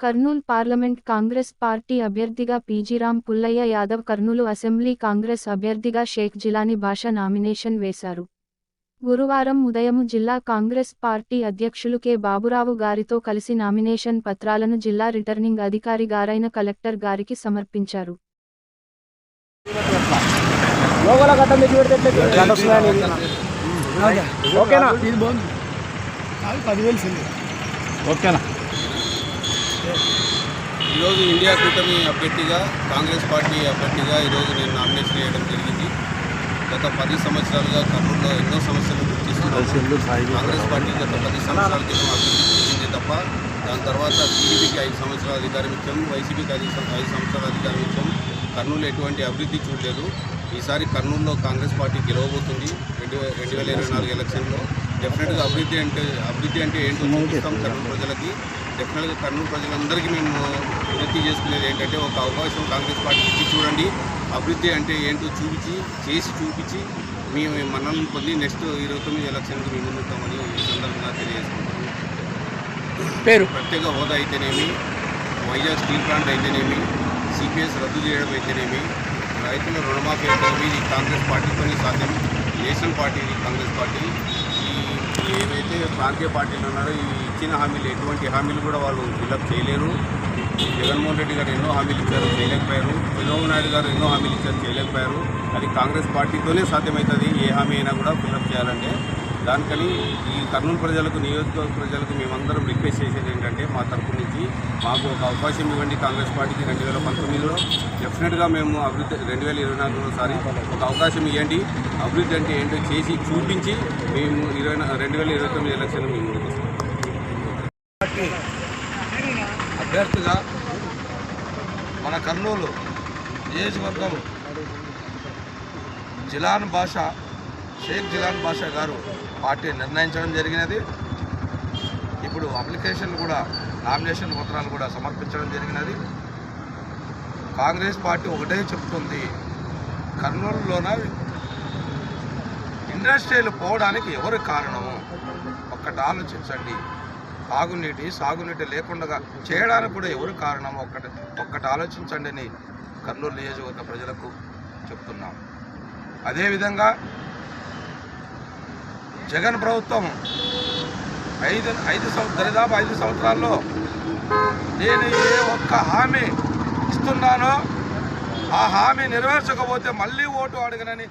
Kurnool parliament Congress party అభ్యర్థిగా పీజీరామ్ Pullaiah Yadav, Kurnool assembly Congress అభ్యర్థిగా షేక్ జిలానీ బాషా nomination వేశారు. గురువారం ఉదయం జిల్లా కాంగ్రెస్ పార్టీ అధ్యక్షులు కె. బాబురావు గారితో కలిసి నామినేషన్ పత్రాలను జిల్లా రిటర్నింగ్ అధికారి గారైన కలెక్టర్ గారికి సమర్పించారు. ఈరోజు ఇండియా కూటమి అభ్యర్థిగా కాంగ్రెస్ పార్టీ అభ్యర్థిగా ఈరోజు నేను నామినేషన్ చేయడం జరిగింది. గత 10 సంవత్సరాలుగా కర్నూలులో ఎన్నో సమస్యలు గుర్తిస్తున్నాను. కాంగ్రెస్ పార్టీ గత 10 సంవత్సరాల క్రితం అభివృద్ధి చేసింది తప్ప దాని తర్వాత టీడీపీకి 5 సంవత్సరాల అధికారం ఇచ్చాం, వైసీపీకి 5 సంవత్సరాల అధికారం ఇచ్చాం. కర్నూలు ఎటువంటి అభివృద్ధి చూడలేదు. ఈసారి కర్నూలులో కాంగ్రెస్ పార్టీ గెలవబోతుంది. 2024 ఎలక్షన్లో డెఫినెట్గా అభివృద్ధి అంటే ఏంటో చూపిస్తాం కర్నూలు ప్రజలకి. డెఫినెట్గా కర్నూలు ప్రజలందరికీ మేము వినతి చేసుకునేది ఏంటంటే ఒక అవకాశం కాంగ్రెస్ పార్టీకి ఇచ్చి చూడండి. అభివృద్ధి అంటే ఏంటో చూపించి మేము మన్నలను పొంది నెక్స్ట్ 29 ఎలక్షన్కి మేము ముందుతామని ఈ సందర్భంగా తెలియజేసుకుంటాము. ప్రత్యేక హోదా అయితేనేమి, వైజాగ్ స్టీల్ ప్లాంట్ అయితేనేమి, సిపిఎస్ రద్దు చేయడం అయితేనేమి, రైతుల రుణమాఫీ అయితేనేమి, ఇది కాంగ్రెస్ పార్టీతోనే సాధ్యం. నేషనల్ పార్టీ ఇది కాంగ్రెస్ పార్టీ. ఏవైతే ప్రాంతీయ పార్టీలు ఉన్నారో ఈ ఇచ్చిన హామీలు ఎటువంటి హామీలు కూడా వాళ్ళు ఫిల్అప్ చేయలేరు. జగన్మోహన్ రెడ్డి గారు ఎన్నో హామీలు ఇచ్చారు, చేయలేకపోయారు. చంద్రబాబు నాయుడు గారు ఎన్నో హామీలు ఇచ్చారు, చేయలేకపోయారు. అది కాంగ్రెస్ పార్టీతోనే సాధ్యమవుతుంది ఏ హామీ అయినా కూడా ఫిల్అప్ చేయాలంటే. దానికని ఈ కర్నూలు ప్రజలకు, నియోజకవర్గ ప్రజలకు మేమందరం రిక్వెస్ట్ చేసేది ఏంటంటే మా తరపు నుంచి మాకు ఒక అవకాశం ఇవ్వండి. కాంగ్రెస్ పార్టీకి 2019లో డెఫినెట్గా మేము అభివృద్ధి 2024 ఒక అవకాశం ఇవ్వండి. అభివృద్ధి అంటే ఏంటో చేసి చూపించి మేము 2029 ఎలక్షన్ మేము ముందుకు వస్తాం. అభ్యర్థిగా మన కర్నూలు నియోజకవర్గం షేక్ జిలానీ బాషా గారు పార్టీ నిర్ణయించడం జరిగినది. ఇప్పుడు అప్లికేషన్లు కూడా, నామినేషన్ పత్రాలు కూడా సమర్పించడం జరిగినది. కాంగ్రెస్ పార్టీ ఒకటే చెప్తుంది, కర్నూలులోన ఇండస్ట్రీలు పోవడానికి ఎవరు కారణము ఒక్కటి ఆలోచించండి. సాగునీటి లేకుండా చేయడానికి కూడా ఎవరు కారణం ఒక్కటి ఆలోచించండి అని కర్నూలు నియోజకవర్గ ప్రజలకు చెప్తున్నాం. అదేవిధంగా జగన్ ప్రభుత్వం దరిదాపు 5 సంవత్సరాల్లో నేను ఏ ఒక్క హామీ ఇస్తున్నానో ఆ హామీ నెరవేర్చకపోతే మళ్ళీ ఓటు అడగనని